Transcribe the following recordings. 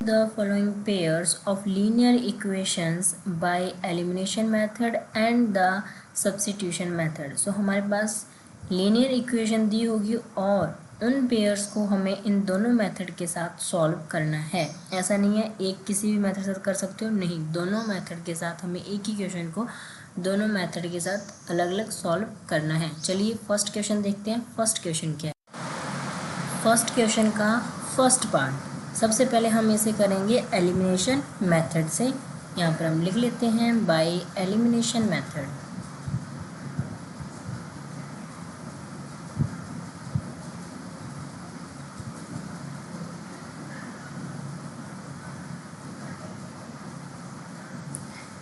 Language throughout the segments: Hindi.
the following pairs of linear equations by elimination method and the substitution method। सो हमारे पास लीनियर इक्वेशन दी होगी और उन पेयर्स को हमें इन दोनों मेथड के साथ सॉल्व करना है। ऐसा नहीं है एक किसी भी मेथड से कर सकते हो, नहीं, दोनों मेथड के साथ हमें एक ही क्वेश्चन को दोनों मेथड के साथ अलग अलग सॉल्व करना है। चलिए फर्स्ट क्वेश्चन देखते हैं। फर्स्ट क्वेश्चन क्या है? फर्स्ट क्वेश्चन का फर्स्ट पार्ट सबसे पहले हम इसे करेंगे एलिमिनेशन मेथड से। यहाँ पर हम लिख लेते हैं बाय एलिमिनेशन मेथड।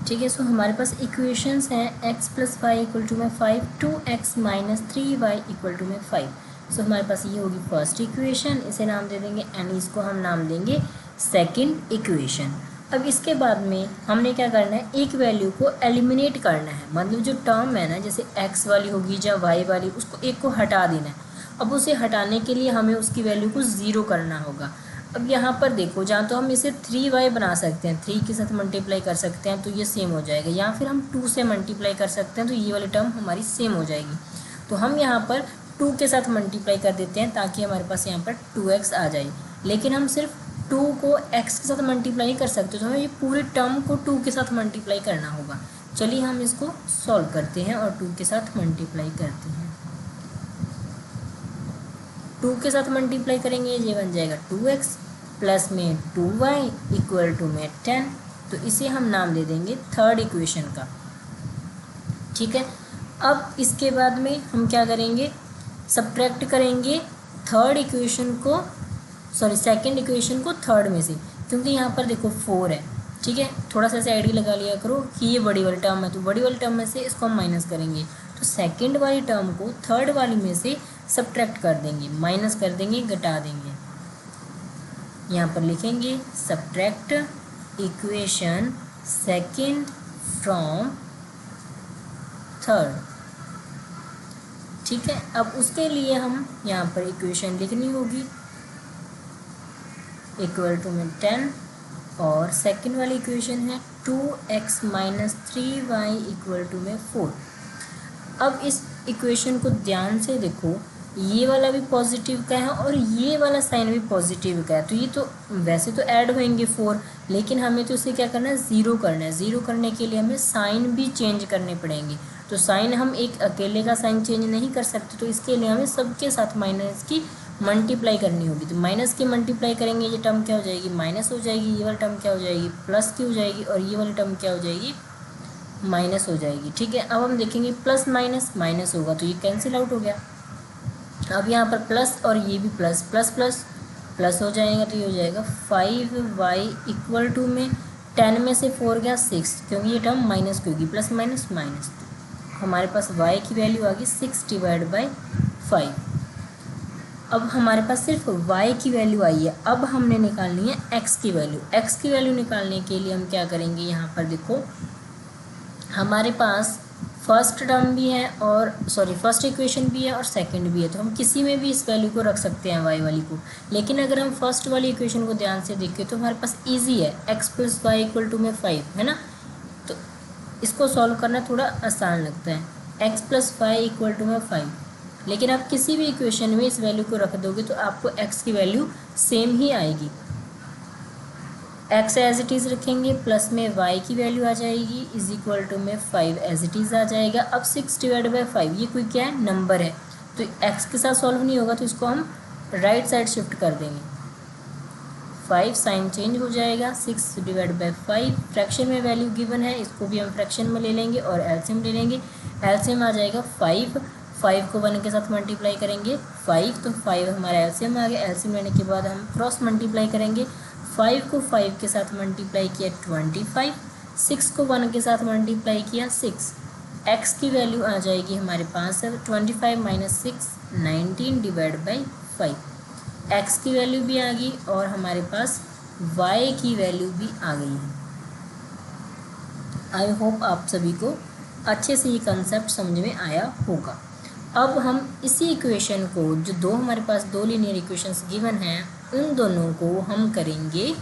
ठीक है, सो हमारे पास इक्वेशंस हैं x + 5 = में 5, 2x - 3y = में 5। सो हमारे पास ये होगी फर्स्ट इक्वेशन, इसे नाम दे देंगे एंड इसको हम नाम देंगे सेकंड इक्वेशन। अब इसके बाद में हमने क्या करना है, एक वैल्यू को एलिमिनेट करना है, मतलब जो टर्म है ना, जैसे x वाली होगी या y वाली, उसको एक को हटा देना है। अब उसे हटाने के लिए हमें उसकी वैल्यू को 0 करना होगा। अब यहाँ पर देखो, जहाँ तो हम इसे 3y बना सकते हैं, 3 के साथ मल्टीप्लाई कर सकते हैं तो ये सेम हो जाएगा, या फिर हम 2 से मल्टीप्लाई कर सकते हैं तो ये वाली टर्म हमारी सेम हो जाएगी। तो हम यहाँ पर 2 के साथ मल्टीप्लाई कर देते हैं ताकि हमारे पास यहाँ पर 2x आ जाए। लेकिन हम सिर्फ 2 को x के साथ मल्टीप्लाई नहीं कर सकते, तो हमें ये पूरे टर्म को 2 के साथ मल्टीप्लाई करना होगा। चलिए हम इसको सॉल्व करते हैं और 2 के साथ मल्टीप्लाई करते हैं। 2 के साथ मल्टीप्लाई करेंगे, ये बन जाएगा 2x प्लस में 2y = में 10। तो इसे हम नाम दे देंगे थर्ड इक्वेशन का। ठीक है, अब इसके बाद में हम क्या करेंगे, सब्ट्रैक्ट करेंगे थर्ड इक्वेशन को, सॉरी सेकंड इक्वेशन को थर्ड में से, क्योंकि यहाँ पर देखो 4 है। ठीक है, थोड़ा सा ऐसे आइडिया लगा लिया करो कि ये बड़ी वाली टर्म है, तो बड़ी वाली टर्म में से इसको हम माइनस करेंगे, तो सेकंड वाली टर्म को थर्ड वाली में से सब्ट्रैक्ट कर देंगे, माइनस कर देंगे, घटा देंगे। यहाँ पर लिखेंगे subtract equation second from third. ठीक है, अब उसके लिए हम यहाँ पर इक्वेशन लिखनी होगी = में 10 और सेकंड वाली इक्वेशन है 2x - 3y = में 4। अब इस इक्वेशन को ध्यान से देखो, ये वाला भी पॉजिटिव का है और ये वाला साइन भी पॉजिटिव का है, तो ये तो वैसे तो ऐड होंगे 4, लेकिन हमें तो इसे क्या करना है, 0 करना है। 0 करने के लिए हमें साइन भी चेंज करने पड़ेंगे, तो साइन हम एक अकेले का साइन चेंज नहीं कर सकते, तो इसके लिए हमें सबके साथ माइनस की मल्टीप्लाई करनी होगी। तो माइनस की मल्टीप्लाई करेंगे, ये टर्म क्या हो जाएगी, माइनस हो जाएगी, ये वाली टर्म क्या हो जाएगी, प्लस की हो जाएगी, और ये वाली टर्म क्या हो जाएगी, माइनस हो जाएगी। ठीक है, अब हम देखेंगे प्लस माइनस माइनस होगा तो ये कैंसिल आउट हो गया। अब यहाँ पर प्लस और ये भी प्लस प्लस प्लस प्लस हो जाएगा, तो ये हो जाएगा 5y = में 10 में से 4 गया 6, क्योंकि ये टर्म माइनस की होगी, प्लस माइनस माइनस, हमारे पास y की वैल्यू आ गई 6/5। अब हमारे पास सिर्फ y की वैल्यू आई है, अब हमने निकालनी है x की वैल्यू। x की वैल्यू निकालने के लिए हम क्या करेंगे, यहाँ पर देखो हमारे पास फर्स्ट टर्म भी है और फर्स्ट इक्वेशन भी है और सेकंड भी है, तो हम किसी में भी इस वैल्यू को रख सकते हैं y वाली को। लेकिन अगर हम फर्स्ट वाली इक्वेशन को ध्यान से देखें तो हमारे पास इजी है, x + y = में 5 है ना, तो इसको सॉल्व करना थोड़ा आसान लगता है, x + y = में 5। लेकिन आप किसी भी इक्वेशन में इस वैल्यू को रख दोगे तो आपको x की वैल्यू सेम ही आएगी। x एज इट इज़ रखेंगे, प्लस में y की वैल्यू आ जाएगी = में 5 एज इट इज़ आ जाएगा। अब 6/5 ये कोई क्या है, नंबर है, तो x के साथ सॉल्व नहीं होगा, तो इसको हम राइट साइड शिफ्ट कर देंगे, 5 साइन चेंज हो जाएगा, 6/5 फ्रैक्शन में वैल्यू गिवन है, इसको भी हम फ्रैक्शन में ले लेंगे और एलसीएम ले लेंगे। एलसीएम आ जाएगा 5 को 1 के साथ मल्टीप्लाई करेंगे 5, तो 5 हमारा एलसीएम आ गया। एलसीएम लेने के बाद हम क्रॉस मल्टीप्लाई करेंगे, 5 को 5 के साथ मल्टीप्लाई किया 25, 6 को 1 के साथ मल्टीप्लाई किया 6। x की वैल्यू आ जाएगी हमारे पास 25 - 6 19/5। x की वैल्यू भी आ गई और हमारे पास y की वैल्यू भी आ गई है। आई होप आप सभी को अच्छे से ये कंसेप्ट समझ में आया होगा। अब हम इसी इक्वेशन को, जो हमारे पास दो लीनियर इक्वेशंस गिवन हैं, उन दोनों को हम करेंगे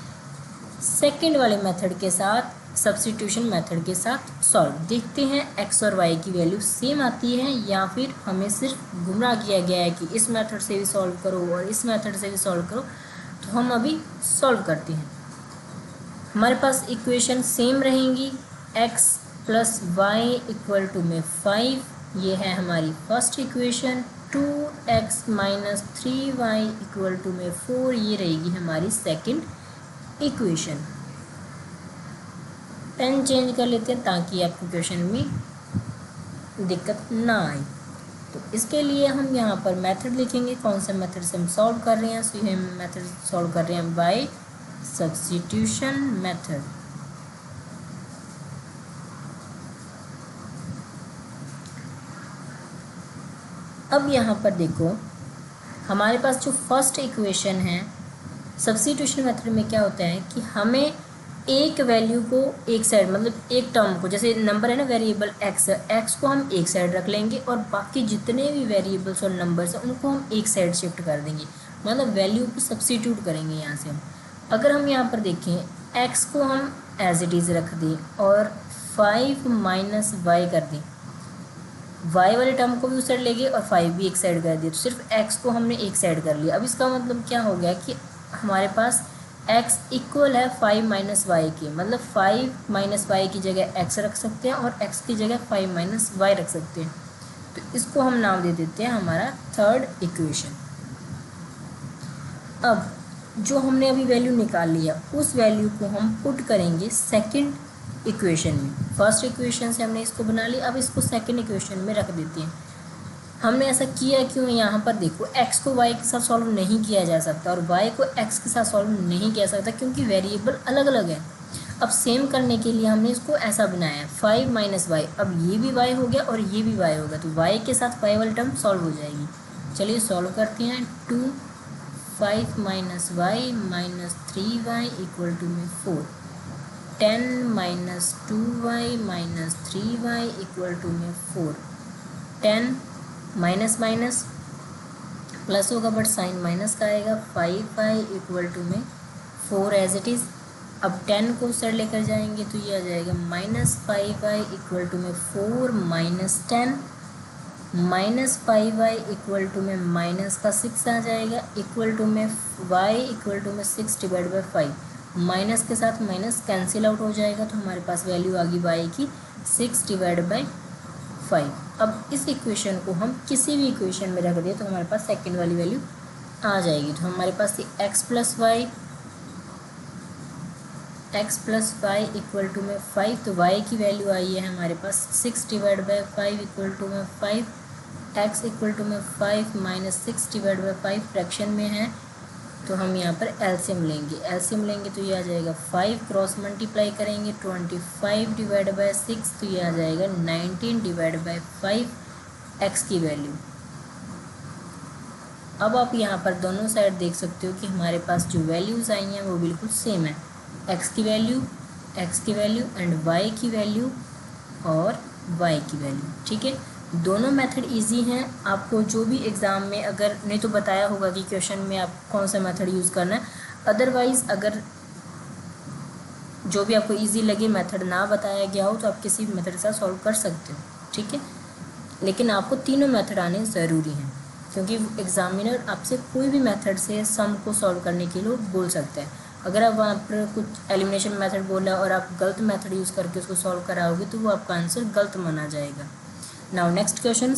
सेकंड वाले मेथड के साथ, सब्स्टिट्यूशन मेथड के साथ सॉल्व। देखते हैं x और y की वैल्यू सेम आती है या फिर हमें सिर्फ गुमराह किया गया है कि इस मेथड से भी सॉल्व करो और इस मेथड से भी सॉल्व करो। तो हम अभी सॉल्व करते हैं। हमारे पास इक्वेशन सेम रहेंगी, x plus y equal to में 5, ये है हमारी first equation. 2x minus 3y equal to में 4, ये रहेगी हमारी सेकंड इक्वेशन। पेन चेंज कर लेते हैं ताकि आपको क्वेश्चन में दिक्कत ना आए। तो इसके लिए हम यहाँ पर मेथड लिखेंगे, कौन सा मेथड से हम सॉल्व कर रहे हैं। सो ये मेथड सॉल्व कर रहे हैं बाय सब्स्टिट्यूशन मेथड। अब यहाँ पर देखो, हमारे पास जो फर्स्ट इक्वेशन है, सब्स्टिट्यूशन मेथड में क्या होता है कि हमें एक वैल्यू को एक साइड, मतलब एक टर्म को, जैसे नंबर है ना वेरिएबल x को हम एक साइड रख लेंगे और बाकी जितने भी वेरिएबल्स और नंबर्स हैं उनको हम एक साइड शिफ्ट कर देंगे, मतलब वैल्यू को सब्स्टिट्यूट करेंगे यहाँ से हम। अगर हम यहाँ पर देखें, x को हम एज इट इज़ रख दें और 5 माइनस वाई कर दें, y वाले टर्म को भी उस साइड ले गए और 5 भी एक साइड कर दिए, तो सिर्फ x को हमने एक साइड कर लिया। अब इसका मतलब क्या हो गया कि हमारे पास x इक्वल है 5 माइनस वाई के, मतलब 5 माइनस वाई की जगह x रख सकते हैं और x की जगह 5 माइनस वाई रख सकते हैं। तो इसको हम नाम दे देते हैं हमारा थर्ड इक्वेशन। अब जो हमने अभी वैल्यू निकाल लिया, उस वैल्यू को हम पुट करेंगे सेकंड इक्वेशन में। फर्स्ट इक्वेशन से हमने इसको बना लिया, अब इसको सेकंड इक्वेशन में रख देते हैं। हमने ऐसा किया क्यों, यहाँ पर देखो, x को y के साथ सॉल्व नहीं किया जा सकता और y को x के साथ सॉल्व नहीं किया जा सकता क्योंकि वेरिएबल अलग अलग है। अब सेम करने के लिए हमने इसको ऐसा बनाया है 5 माइनस वाई। अब ये भी y हो गया और ये भी y होगा, तो y के साथ y वाली टर्म सॉल्व हो जाएगी। चलिए सॉल्व करते हैं। 2 5 minus y minus 3y equal to में 4, 10 minus 2y minus 3y equal to में 4, 10 माइनस माइनस प्लस होगा बट साइन माइनस का आएगा, 5y इक्वल टू में 4 एज इट इज़। अब 10 को साइड लेकर जाएंगे तो ये आ जाएगा माइनस 5y इक्वल टू में 4 minus 10, minus 5y equal to में माइनस का 6 आ जाएगा, इक्वल टू में y इक्वल टू में 6 डिवाइड बाई 5। माइनस के साथ माइनस कैंसिल आउट हो जाएगा, तो हमारे पास वैल्यू आ गई y की 6 डिवाइड बाई 5। अब इस इक्वेशन को हम किसी भी इक्वेशन में रख दें तो हमारे पास सेकंड वाली वैल्यू आ जाएगी। तो हमारे पास ये x plus y equal to में 5, तो y की वैल्यू आई है हमारे पास 6 डिवाइड बाई 5 इक्वल टू में 5, x इक्वल टू में 5 माइनस 6 डिवाइड बाई 5 फ्रैक्शन में है, तो हम यहाँ पर एलसीएम लेंगे तो ये आ जाएगा 5 क्रॉस मल्टीप्लाई करेंगे 25 डिवाइड बाई 6, तो ये आ जाएगा 19 डिवाइड बाई 5 x की वैल्यू। अब आप यहाँ पर दोनों साइड देख सकते हो कि हमारे पास जो वैल्यूज़ आई हैं वो बिल्कुल सेम है, x की वैल्यू एंड y की वैल्यू और y की वैल्यू। ठीक है, दोनों मेथड इजी हैं। आपको जो भी एग्ज़ाम में अगर नहीं तो बताया होगा कि क्वेश्चन में आप कौन सा मेथड यूज़ करना है, अदरवाइज़ अगर जो भी आपको इजी लगे मेथड ना बताया गया हो तो आप किसी भी मेथड के साथ सॉल्व कर सकते हो। ठीक है, लेकिन आपको तीनों मेथड आने ज़रूरी हैं क्योंकि एग्ज़ामिनर आपसे कोई भी मेथड से सम को सॉल्व करने के लिए बोल सकता है। अगर आप वहाँ पर कुछ एलिमिनेशन मेथड बोला और आप गलत मेथड यूज़ करके उसको सॉल्व कराओगे तो वो आपका आंसर गलत माना जाएगा। Now next question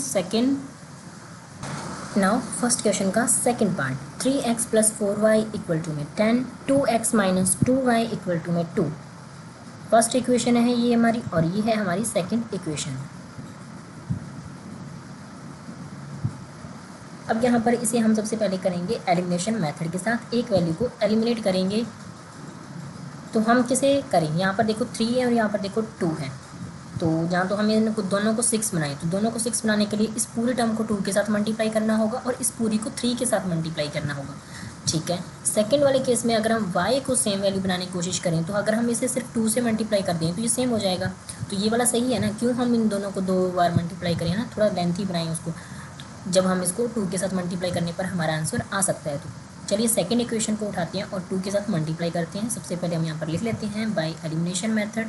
first question का second part, 3x plus 4y equal to में 10, 2x minus 2y equal to में 2। फर्स्ट इक्वेशन है ये हमारी और ये है हमारी सेकंड इक्वेशन। अब यहाँ पर इसे हम सबसे पहले करेंगे एलिमिनेशन मेथड के साथ, एक वैल्यू को एलिमिनेट करेंगे। तो हम किसे करेंगे, यहाँ पर देखो 3 है और यहाँ पर देखो 2 है, तो जहाँ तो हमें दोनों को 6 बनाए, तो दोनों को 6 बनाने के लिए इस पूरे टर्म को 2 के साथ मल्टीप्लाई करना होगा और इस पूरी को 3 के साथ मल्टीप्लाई करना होगा। ठीक है, सेकंड वाले केस में अगर हम y को सेम वैल्यू बनाने की कोशिश करें तो अगर हम इसे सिर्फ 2 से मल्टीप्लाई कर दें तो ये सेम हो जाएगा, तो ये वाला सही है ना, क्यों हम इन दोनों को 2 बार मल्टीप्लाई करें ना, थोड़ा लेंथी बनाएं उसको। जब हम इसको 2 के साथ मल्टीप्लाई करने पर हमारा आंसर आ सकता है। तो चलिए सेकेंड इक्वेशन को उठाते हैं और 2 के साथ मल्टीप्लाई करते हैं। सबसे पहले हम यहाँ पर लिख लेते हैं बाय एलिमिनेशन मेथड।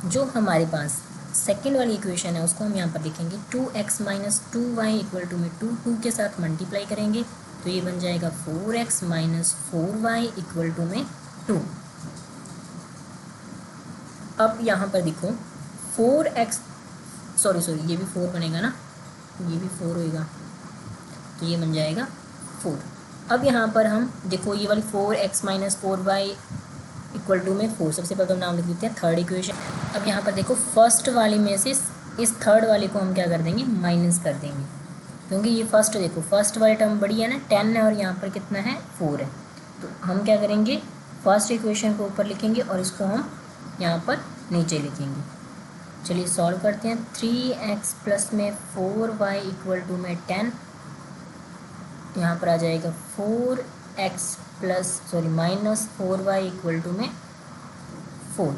जो हमारे पास सेकेंड वाली इक्वेशन है उसको हम यहाँ पर लिखेंगे 2x minus 2y equal to में 2 के साथ मल्टीप्लाई करेंगे तो ये बन जाएगा 4x minus 4y equal to में 2। अब यहाँ पर देखो 4x सॉरी ये भी 4 बनेगा ना, ये भी 4 होएगा तो ये बन जाएगा 4। अब यहाँ पर हम देखो ये वाली 4x minus 4y equal to में 4, सबसे पहले तो नाम लिख देते हैं थर्ड इक्वेशन। अब यहाँ पर देखो फर्स्ट वाली में से इस थर्ड वाले को हम क्या कर देंगे, माइनस कर देंगे, क्योंकि ये फर्स्ट देखो फर्स्ट वाली टर्म बड़ी है ना 10 है और यहाँ पर कितना है 4 है। तो हम क्या करेंगे फर्स्ट इक्वेशन को ऊपर लिखेंगे और इसको हम यहाँ पर नीचे लिखेंगे। चलिए सॉल्व करते हैं। 3x प्लस में 4y इक्वल टू में 10, यहाँ पर आ जाएगा 4x minus 4y equal to में 4।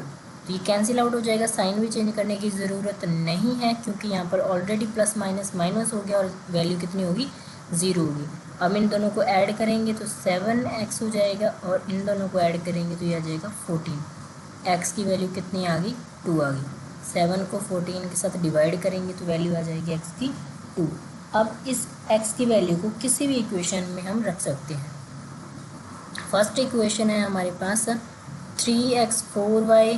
तो ये कैंसिल आउट हो जाएगा, साइन भी चेंज करने की ज़रूरत नहीं है क्योंकि यहाँ पर ऑलरेडी प्लस माइनस माइनस हो गया और वैल्यू कितनी होगी 0 होगी। अब इन दोनों को ऐड करेंगे तो 7x हो जाएगा और इन दोनों को ऐड करेंगे तो ये आ जाएगा 14। x की वैल्यू कितनी आ गई 2 आ गई। 7 को 14 के साथ डिवाइड करेंगे तो वैल्यू आ जाएगी x की 2। अब इस x की वैल्यू को किसी भी इक्वेशन में हम रख सकते हैं। फर्स्ट इक्वेशन है हमारे पास 3x 4y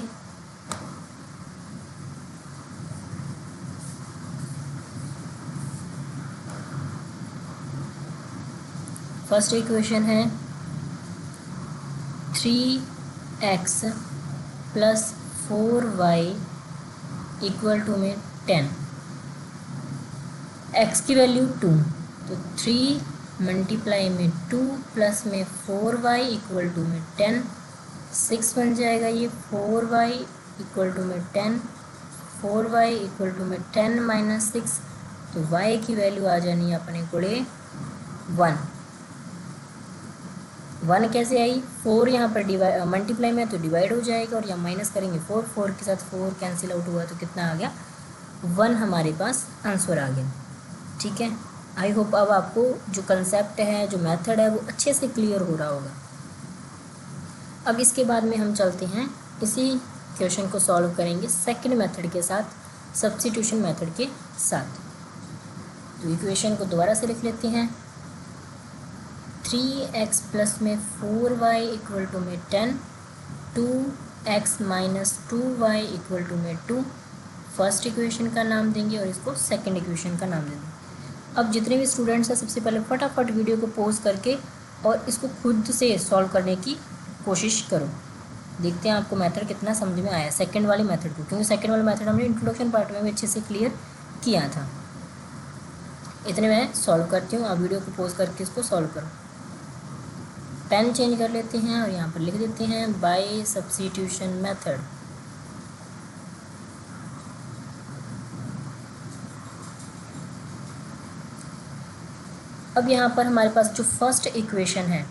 फर्स्ट इक्वेशन है 3x plus 4y equal to में 10। x की वैल्यू 2 तो 3 मल्टीप्लाई में 2 प्लस में 4y इक्वल टू में 10, 6 बन जाएगा ये। 4y इक्वल टू में 10, 4y इक्वल टू में 10 माइनस 6 तो y की वैल्यू आ जानी है अपने कोड़े 1 कैसे आई, 4 यहाँ पर मल्टीप्लाई में तो डिवाइड हो जाएगा और यहाँ माइनस करेंगे 4 के साथ 4 कैंसिल आउट हुआ तो कितना आ गया 1 हमारे पास आंसर आ गया। ठीक है, आई होप अब आपको जो कंसेप्ट है जो मेथड है वो अच्छे से क्लियर हो रहा होगा। अब इसके बाद में हम चलते हैं इसी क्वेश्चन को सॉल्व करेंगे सेकंड मेथड के साथ, सब्स्टिट्यूशन मेथड के साथ। तो इक्वेशन को दोबारा से लिख लेते हैं। 3x प्लस में 4y इक्वल टू में 10, 2x minus 2y equal to में 2 फर्स्ट इक्वेशन का नाम देंगे और इसको सेकंड इक्वेशन का नाम देंगे। अब जितने भी स्टूडेंट्स हैं सबसे पहले फटाफट वीडियो को पॉज करके और इसको खुद से सॉल्व करने की कोशिश करो। देखते हैं आपको मेथड कितना समझ में आया सेकंड वाले मेथड को, क्योंकि सेकंड वाला मेथड हमने इंट्रोडक्शन पार्ट में भी अच्छे से क्लियर किया था। इतने मैं सॉल्व करती हूँ, आप वीडियो को पॉज करके इसको सॉल्व करो। पेन चेंज कर लेते हैं और यहाँ पर लिख देते हैं बाय सब्स्टिट्यूशन मेथड। अब यहाँ पर हमारे पास जो फर्स्ट इक्वेशन है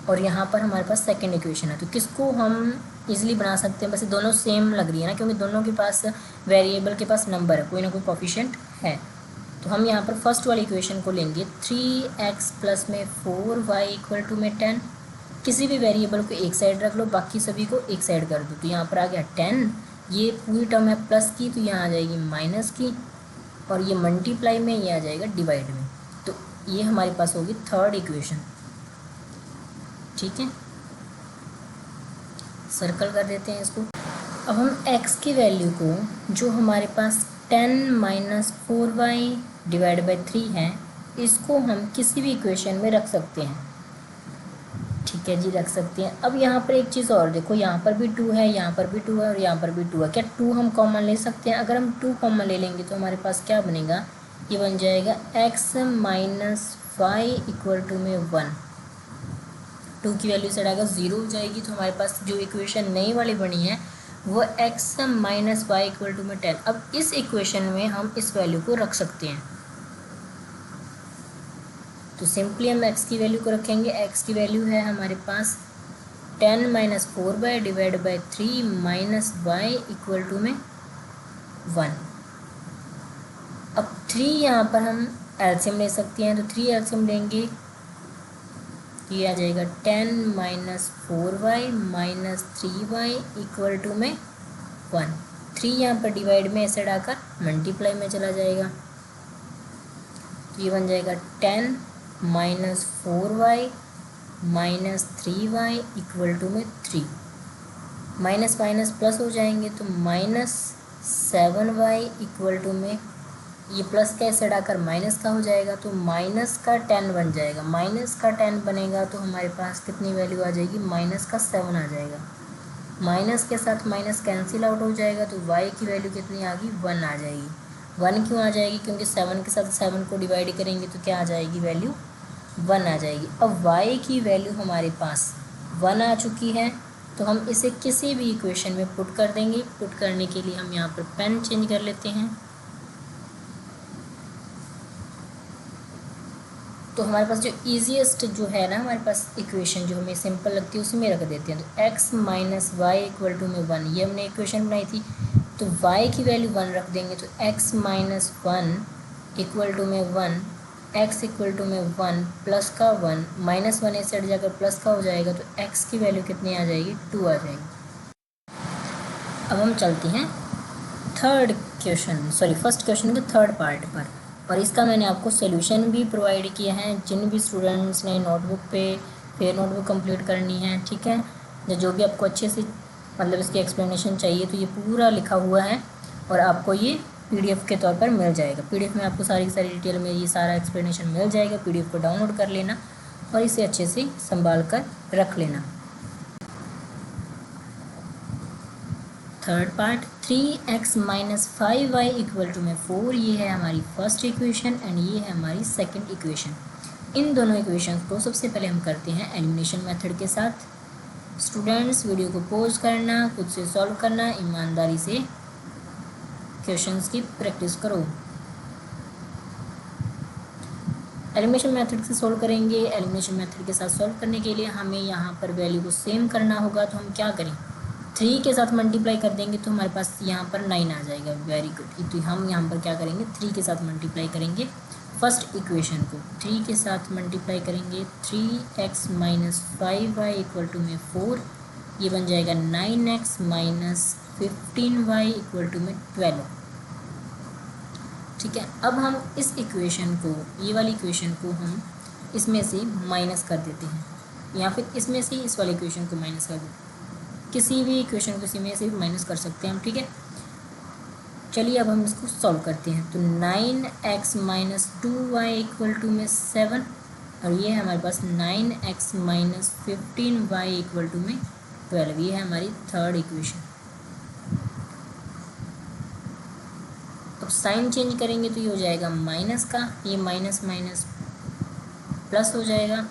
और यहाँ पर हमारे पास सेकंड इक्वेशन है, तो किसको हम इजीली बना सकते हैं। वैसे दोनों सेम लग रही है ना, क्योंकि दोनों के पास वेरिएबल के पास नंबर है, कोई ना कोई कोफिशिएंट है। तो हम यहाँ पर फर्स्ट वाली इक्वेशन को लेंगे 3x प्लस में 4y इक्वल टू में 10। किसी भी वेरिएबल को एक साइड रख लो, बाकी सभी को एक साइड कर दो। तो यहाँ पर आ गया 10, ये पूरी टर्म है प्लस की तो यहाँ आ जाएगी माइनस की, और ये मल्टीप्लाई में ये आ जाएगा डिवाइड में। तो ये हमारे पास होगी थर्ड इक्वेशन। ठीक है, सर्कल कर देते हैं इसको। अब हम x की वैल्यू को जो हमारे पास 10 माइनस 4y डिवाइड बाई 3 है, इसको हम किसी भी इक्वेशन में रख सकते हैं। ठीक है जी, रख सकते हैं। अब यहाँ पर एक चीज़ और देखो, यहाँ पर भी 2 है, यहाँ पर भी 2 है और यहाँ पर भी 2 है। क्या 2 हम कॉमन ले सकते हैं? अगर हम 2 कॉमन ले लेंगे तो हमारे पास क्या बनेगा, ये बन जाएगा x माइनस 5 इक्वल टू में 1। 2 की वैल्यू से आएगा 0 हो जाएगी। तो हमारे पास जो इक्वेशन नई वाली बनी है वो x माइनस 5 इक्वल टू में 10। अब इस इक्वेशन में हम इस वैल्यू को रख सकते हैं। तो सिंपली हम x की वैल्यू को रखेंगे। x की वैल्यू है हमारे पास 10 minus 4y divide by 3 minus y equal to में 1। अब 3 यहाँ पर हम एलसीएम ले सकते हैं, तो 3 एलसीएम लेंगे, ये आ जाएगा 10 minus 4y minus 3y equal to में 1। 3 यहाँ पर डिवाइड में ऐसे डाकर मल्टीप्लाई में चला जाएगा, तो ये बन जाएगा 10 minus 4y minus 3y equal to में 3। माइनस माइनस प्लस हो जाएंगे, तो माइनस 7y इक्वल टू में ये प्लस का ऐसे डाकर माइनस का हो जाएगा, तो माइनस का 10 बन जाएगा। माइनस का 10 बनेगा तो हमारे पास कितनी वैल्यू आ जाएगी, माइनस का 7 आ जाएगा। माइनस के साथ माइनस कैंसिल आउट हो जाएगा, तो y की वैल्यू कितनी आ गई, 1 आ जाएगी। 1 क्यों आ जाएगी, क्योंकि 7 के साथ 7 को डिवाइड करेंगे तो क्या आ जाएगी, वैल्यू 1 आ जाएगी। अब y की वैल्यू हमारे पास 1 आ चुकी है, तो हम इसे किसी भी इक्वेशन में पुट कर देंगे। पुट करने के लिए हम यहाँ पर पेन चेंज कर लेते हैं, तो हमारे पास जो ईजीएस्ट जो है ना, हमारे पास इक्वेशन जो हमें सिंपल लगती है उसी में रख देते हैं। तो x minus y equal to में 1, ये हमने इक्वेशन बनाई थी, तो y की वैल्यू 1 रख देंगे, तो x माइनस 1 इक्वल टू में 1, x इक्वल टू में 1 प्लस का 1, माइनस 1 इस साइड जाकर प्लस का हो जाएगा, तो x की वैल्यू कितनी आ जाएगी, 2 आ जाएगी। अब हम चलते हैं फर्स्ट क्वेश्चन के थर्ड पार्ट पर, और इसका मैंने आपको सोल्यूशन भी प्रोवाइड किया है। जिन भी स्टूडेंट्स ने नोटबुक पे फिर नोटबुक कंप्लीट करनी है, ठीक है, जो भी आपको अच्छे से मतलब इसकी एक्सप्लेनेशन चाहिए, तो ये पूरा लिखा हुआ है और आपको ये पीडीएफ के तौर पर मिल जाएगा। पीडीएफ में आपको सारी डिटेल में ये सारा एक्सप्लेनेशन मिल जाएगा। पीडीएफ को डाउनलोड कर लेना और इसे अच्छे से संभाल कर रख लेना। Third part, 3x minus 5y equal to में 4, ये है हमारी फर्स्ट इक्वेशन एंड ये है हमारी सेकंड इक्वेशन। इन दोनों इक्वेशन को सबसे पहले हम करते हैं एलिमिनेशन मेथड के साथ। स्टूडेंट्स वीडियो को पॉज करना, खुद से सॉल्व करना, ईमानदारी से क्वेश्चंस की प्रैक्टिस करो। एलिमिनेशन मेथड से सॉल्व करेंगे। एलिमिनेशन मेथड के साथ सॉल्व करने के लिए हमें यहाँ पर वैल्यू को सेम करना होगा, तो हम क्या करें, 3 के साथ मल्टीप्लाई कर देंगे तो हमारे पास यहाँ पर 9 आ जाएगा। Very good. तो हम यहाँ पर क्या करेंगे, 3 के साथ मल्टीप्लाई करेंगे फर्स्ट इक्वेशन को, 3 के साथ मल्टीप्लाई करेंगे, 3x minus 5y equal to में 4, ये बन जाएगा 9x minus 15y equal to में 12। ठीक है, अब हम इस इक्वेशन को, ये वाली इक्वेशन को हम इसमें से माइनस कर देते हैं, या फिर इसमें से इस वाली इक्वेशन को माइनस कर देते हैं। किसी भी इक्वेशन को इसी में से माइनस कर सकते हैं हम, ठीक है। चलिए अब हम इसको सॉल्व करते हैं। तो 9x minus 2y equal to में 7, और ये है हमारे पास 9x minus 15y equal to में 12, ये है हमारी थर्ड इक्वेशन। अब साइन चेंज करेंगे तो ये हो जाएगा माइनस का, ये माइनस माइनस प्लस हो जाएगा,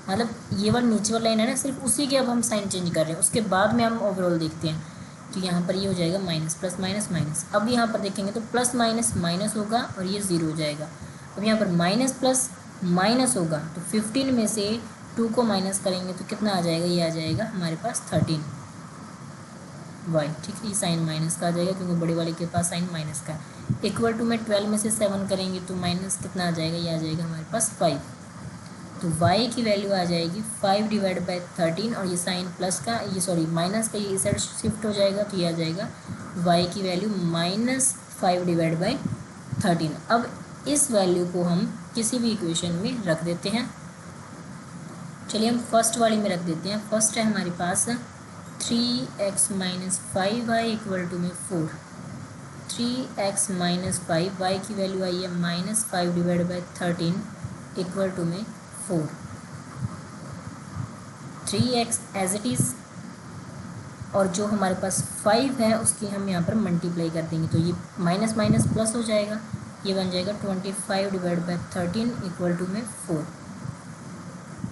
मतलब ये वाला नीचे वाला लाइन है ना, सिर्फ उसी के अब हम साइन चेंज कर रहे हैं, उसके बाद में हम ओवरऑल देखते हैं। तो यहाँ पर ये हो जाएगा माइनस प्लस माइनस माइनस। अब यहाँ पर देखेंगे तो प्लस माइनस माइनस होगा और ये 0 हो जाएगा। अब यहाँ पर माइनस प्लस माइनस होगा, तो 15 में से 2 को माइनस करेंगे तो कितना आ जाएगा, ये आ जाएगा हमारे पास 13y। ठीक है, ये साइन माइनस का आ जाएगा क्योंकि बड़े वाले के पास साइन माइनस का। इक्वल टू में 12 में से 7 करेंगे तो माइनस कितना आ जाएगा, ये आ जाएगा हमारे पास 5। तो y की वैल्यू आ जाएगी 5 डिवाइड बाई 13, और ये साइन प्लस का, ये सॉरी माइनस का, ये साइड शिफ्ट हो जाएगा, तो ये आ जाएगा y की वैल्यू माइनस 5 डिवाइड बाई 13। अब इस वैल्यू को हम किसी भी इक्वेशन में रख देते हैं। चलिए हम फर्स्ट वाली में रख देते हैं। फर्स्ट है हमारे पास 3x minus 5y equal to में 4। 3x माइनस 5y की वैल्यू आई है minus 5 divide by 13 equal to में 4। 3x एज इट इज़, और जो हमारे पास 5 है उसकी हम यहाँ पर मल्टीप्लाई कर देंगे, तो ये माइनस माइनस प्लस हो जाएगा, ये बन जाएगा 25 डिवाइड बाई 13 इक्वल टू में 4।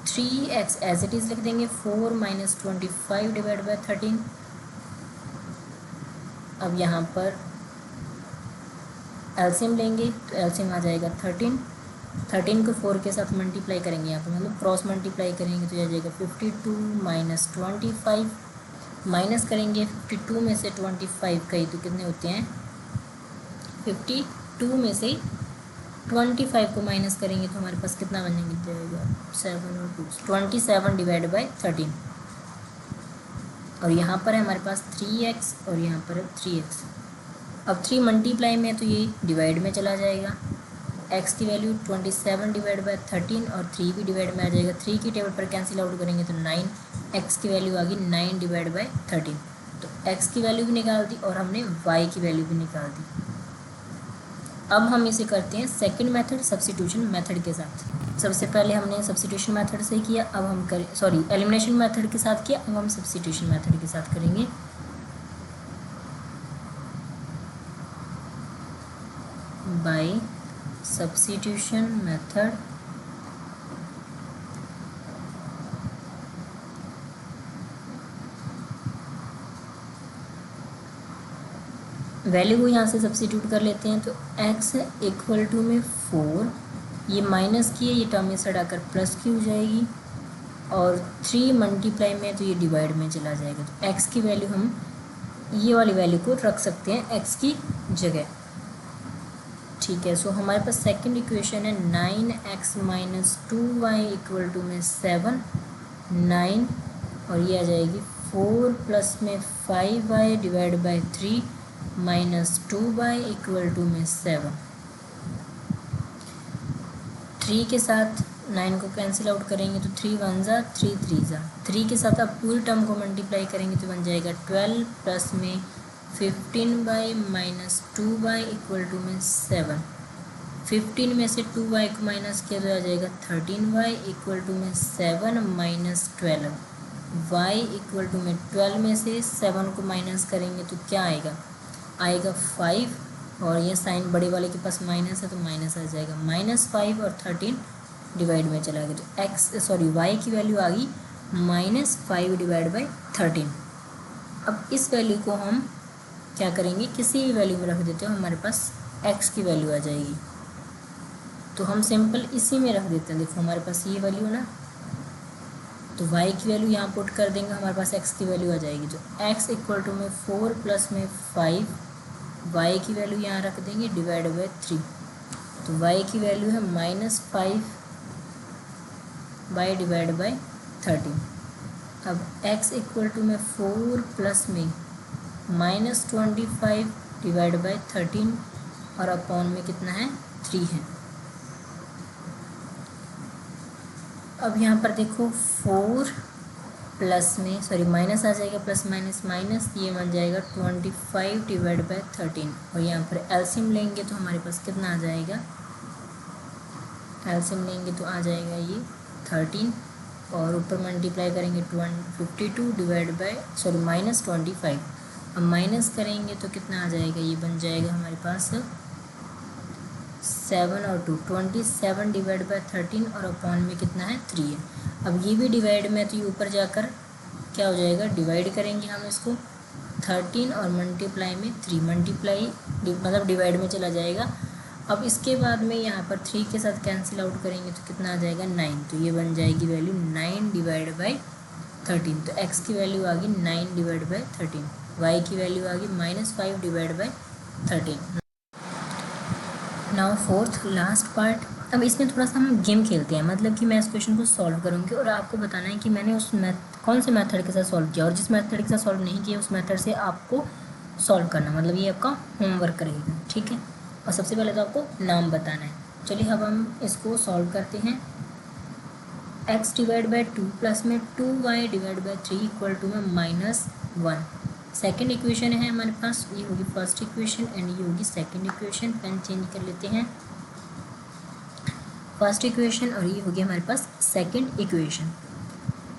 3x एज इट इज़ लिख देंगे, 4 माइनस 25 डिवाइड बाई 13। अब यहाँ पर एलसीएम लेंगे तो एलसीएम आ जाएगा 13 को 4 के साथ मल्टीप्लाई करेंगे, यहाँ पर मतलब क्रॉस मल्टीप्लाई करेंगे तो आ जाएगा 52 माइनस 25, माइनस करेंगे 52 में से 25 कई तो कितने होते हैं 52 में से 25 को माइनस करेंगे तो हमारे पास कितना बनेंगे जाएगा 7 और 2 27 डिवाइड बाई 13 और यहाँ पर है हमारे पास 3x और यहाँ पर है 3x। अब 3 मल्टीप्लाई में तो ये डिवाइड में चला जाएगा, x की वैल्यू 27 डिवाइड बाई 13 और 3 भी डिवाइड में आ जाएगा। 3 की टेबल पर कैंसिल आउट करेंगे तो 9, x की वैल्यू आ गई 9 डिवाइड बाई 13। तो x की वैल्यू भी निकाल दी और हमने y की वैल्यू भी निकाल दी। अब हम इसे करते हैं सेकंड मेथड सब्स्टिट्यूशन मेथड के साथ। सबसे पहले हमने सब्स्टिट्यूशन मेथड से किया, अब हम एलिमिनेशन मेथड के साथ किया, अब हम सब्स्टिट्यूशन मेथड के साथ करेंगे। बाय सब्स्टिट्यूशन मेथड वैल्यू को यहाँ से सब्स्टिट्यूट कर लेते हैं तो x इक्वल टू में 4, ये माइनस की है, ये टर्म में सड़ाकर प्लस की हो जाएगी और 3 मल्टीप्लाई में तो ये डिवाइड में चला जाएगा। तो x की वैल्यू हम ये वाली वैल्यू को रख सकते हैं x की जगह, ठीक है। सो हमारे पास सेकंड इक्वेशन है 9x minus 2y equal to में 7, 9 और ये आ जाएगी 4 प्लस में 5y divide by 3 minus 2y equal to में 7। 3 के साथ 9 को कैंसिल आउट करेंगे तो 3 1 जा 3 3 जा, 3 के साथ अब पूरी टर्म को मल्टीप्लाई करेंगे तो बन जाएगा 12 प्लस में 15y minus 2y equal to में 7। 15 में से 2y को माइनस किया तो आ जाएगा 13y इक्वल टू में 7 माइनस 12। y इक्वल टू में 12 में से 7 को माइनस करेंगे तो क्या आएगा, आएगा 5 और ये साइन बड़े वाले के पास माइनस है तो माइनस आ जाएगा, -5 और 13 डिवाइड में चला गया तो y की वैल्यू आ गई -5 डिवाइड बाई 13। अब इस वैल्यू को हम क्या करेंगे, किसी भी वैल्यू में रख देते हो, हमारे पास x की वैल्यू आ जाएगी। तो हम सिंपल इसी में रख देते हैं, देखो हमारे पास ये वैल्यू है ना, तो y की वैल्यू यहाँ पुट कर देंगे, हमारे पास x की वैल्यू आ जाएगी। तो x इक्वल टू में 4 प्लस में 5, y की वैल्यू यहाँ रख देंगे डिवाइड बाई 3। तो y की वैल्यू है -5 बाई डिवाइड बाई 13। अब x इक्वल टू में 4 प्लस में -25 डिवाइड बाई 13 और अपॉन में कितना है 3 है। अब यहाँ पर देखो 4 प्लस में माइनस आ जाएगा, प्लस माइनस माइनस, ये बन जाएगा 25 डिवाइड बाई 13 और यहाँ पर एलसीएम लेंगे तो हमारे पास कितना आ जाएगा, एलसीएम लेंगे तो आ जाएगा ये 13 और ऊपर मल्टीप्लाई करेंगे 52 डिवाइड बाई -25। अब माइनस करेंगे तो कितना आ जाएगा, ये बन जाएगा हमारे पास 7 और 2 27 डिवाइड बाई 13 और अपॉन में कितना है 3 है। अब ये भी डिवाइड में तो ये ऊपर जाकर क्या हो जाएगा, डिवाइड करेंगे हम इसको 13 और मल्टीप्लाई में 3, मल्टीप्लाई मतलब डिवाइड में चला जाएगा। अब इसके बाद में यहाँ पर 3 के साथ कैंसिल आउट करेंगे तो कितना आ जाएगा 9, तो ये बन जाएगी वैल्यू 9 डिवाइड बाई 13। तो x की वैल्यू आ गई 9 डिवाइड बाई 13, y की वैल्यू आ गई -5 divide by 13। Now fourth last part. अब इसमें थोड़ा सा हम गेम खेलते हैं, मतलब कि मैं इस क्वेश्चन को सॉल्व करूँगी और आपको बताना है कि मैंने उस कौन से मेथड के साथ सॉल्व किया और जिस मेथड के साथ सॉल्व नहीं किया उस मेथड से आपको सॉल्व करना, मतलब ये आपका होमवर्क रहेगा, ठीक है। और सबसे पहले तो आपको नाम बताना है। चलिए अब हम इसको सॉल्व करते हैं। x डिवाइड बाई 2 प्लस में 2y divide by 3 equal to में -1। सेकेंड इक्वेशन है हमारे पास, ये होगी फर्स्ट इक्वेशन एंड ये होगी सेकेंड इक्वेशन। पेन चेंज कर लेते हैं, फर्स्ट इक्वेशन और ये होगी हमारे पास सेकेंड इक्वेशन।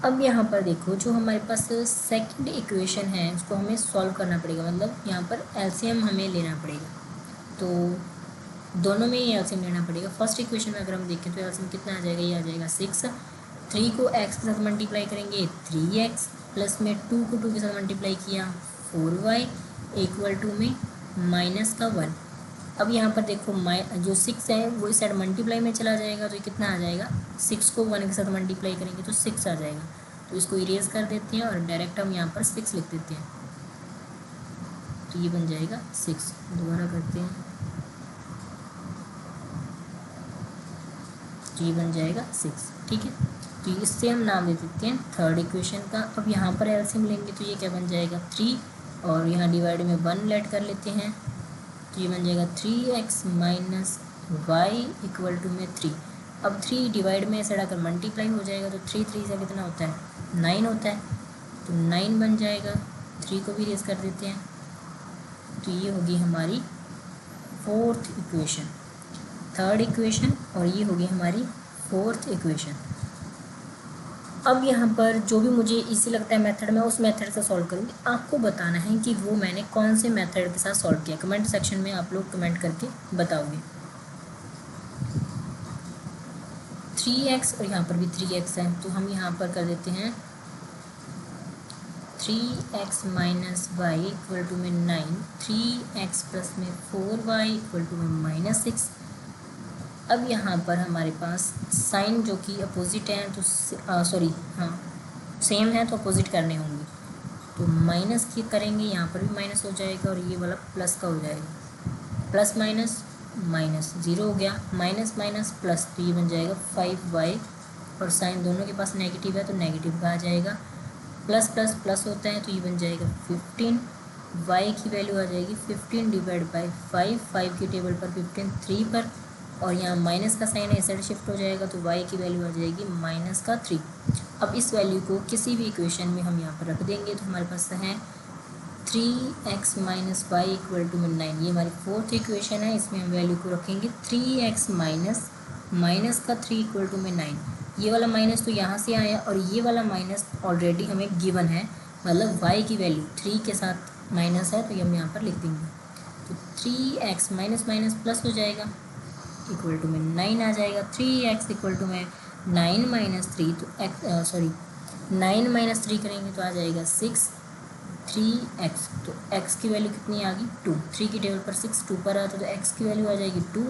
अब यहाँ पर देखो जो हमारे पास सेकेंड इक्वेशन है उसको हमें सॉल्व करना पड़ेगा, मतलब यहाँ पर एलसीएम हमें लेना पड़ेगा। तो दोनों में ही एलसीएम लेना पड़ेगा। फर्स्ट इक्वेशन में अगर हम देखें तो एलसीएम कितना आ जाएगा, ये आ जाएगा 6। 3 को x के साथ मल्टीप्लाई करेंगे 3x प्लस में 2 को 2 के साथ मल्टीप्लाई किया 4y इक्वल टू में -1। अब यहाँ पर देखो जो 6 है वो इस साइड मल्टीप्लाई में चला जाएगा तो ये कितना आ जाएगा, 6 को 1 के साथ मल्टीप्लाई करेंगे तो 6 आ जाएगा। तो इसको इरेज कर देते हैं और डायरेक्ट हम यहाँ पर 6 लिख देते हैं। तो ये बन जाएगा 6। दोबारा करते हैं, तो ये बन जाएगा 6। ठीक है, तो इससे हम नाम दे देते हैं थर्ड इक्वेशन का। अब यहाँ पर एलसीएम लेंगे तो ये क्या बन जाएगा 3, और यहाँ डिवाइड में 1 लेट कर लेते हैं, तो ये बन जाएगा 3x minus y equal to में 3। अब 3 डिवाइड में ऐसे कर मल्टीप्लाई हो जाएगा, तो 3 3 से कितना होता है 9 होता है, तो 9 बन जाएगा। 3 को भी रेज कर देते हैं, तो ये होगी हमारी फोर्थ इक्वेशन, थर्ड इक्वेशन, और ये होगी हमारी फोर्थ इक्वेशन। अब यहाँ पर जो भी मुझे इजी लगता है मेथड में, उस मेथड से सॉल्व करूँगी। आपको बताना है कि वो मैंने कौन से मेथड के साथ सॉल्व किया। कमेंट सेक्शन में आप लोग कमेंट करके बताओगे। 3x और यहाँ पर भी 3x है, तो हम यहाँ पर कर देते हैं 3x minus y equal to में 9, 3x प्लस में 4y इक्वल टू में -6। अब यहाँ पर हमारे पास साइन जो कि अपोजिट है, तो सेम है तो अपोजिट करने होंगे, तो माइनस की करेंगे, यहाँ पर भी माइनस हो जाएगा और ये वाला प्लस का हो जाएगा। प्लस माइनस माइनस 0 हो गया, माइनस माइनस प्लस, तो ये बन जाएगा 5y, और साइन दोनों के पास नेगेटिव है तो नेगेटिव का आ जाएगा। प्लस प्लस प्लस होता है तो ये बन जाएगा 15, y की वैल्यू आ जाएगी 15 डिवाइड बाई 5 की टेबल पर 15 3 पर, और यहाँ माइनस का साइन है साइड शिफ्ट हो जाएगा, तो y की वैल्यू आ जाएगी -3। अब इस वैल्यू को किसी भी इक्वेशन में हम यहाँ पर रख देंगे, तो हमारे पास है 3x minus y equal to में 9। ये हमारी फोर्थ इक्वेशन है, इसमें हम वैल्यू को रखेंगे 3x माइनस का 3 इक्वल टू में 9। ये वाला माइनस तो यहाँ से आया, और ये वाला माइनस ऑलरेडी हमें गिवन है, मतलब y की वैल्यू 3 के साथ माइनस है, तो ये हम यहाँ पर लिख देंगे। तो 3x माइनस माइनस प्लस हो जाएगा, इक्वल टू में 9 आ जाएगा। 3x इक्वल टू में 9 माइनस 3, तो 9 माइनस 3 करेंगे तो आ जाएगा 6, 3x, तो x की वैल्यू कितनी आ गई 2। 3 की टेबल पर 6 2 पर आता है, तो x की वैल्यू आ जाएगी 2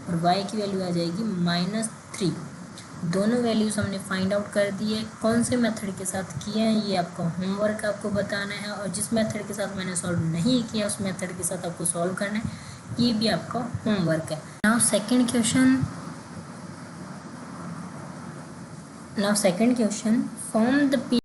और y की वैल्यू आ जाएगी -3। दोनों वैल्यूज़ हमने फाइंड आउट कर दी है। कौन से मेथड के साथ किया है ये आपका होमवर्क आपको बताना है, और जिस मेथड के साथ मैंने सॉल्व नहीं किया उस मेथड के साथ आपको सॉल्व करना है, ये भी आपका होमवर्क है। Now second question, form the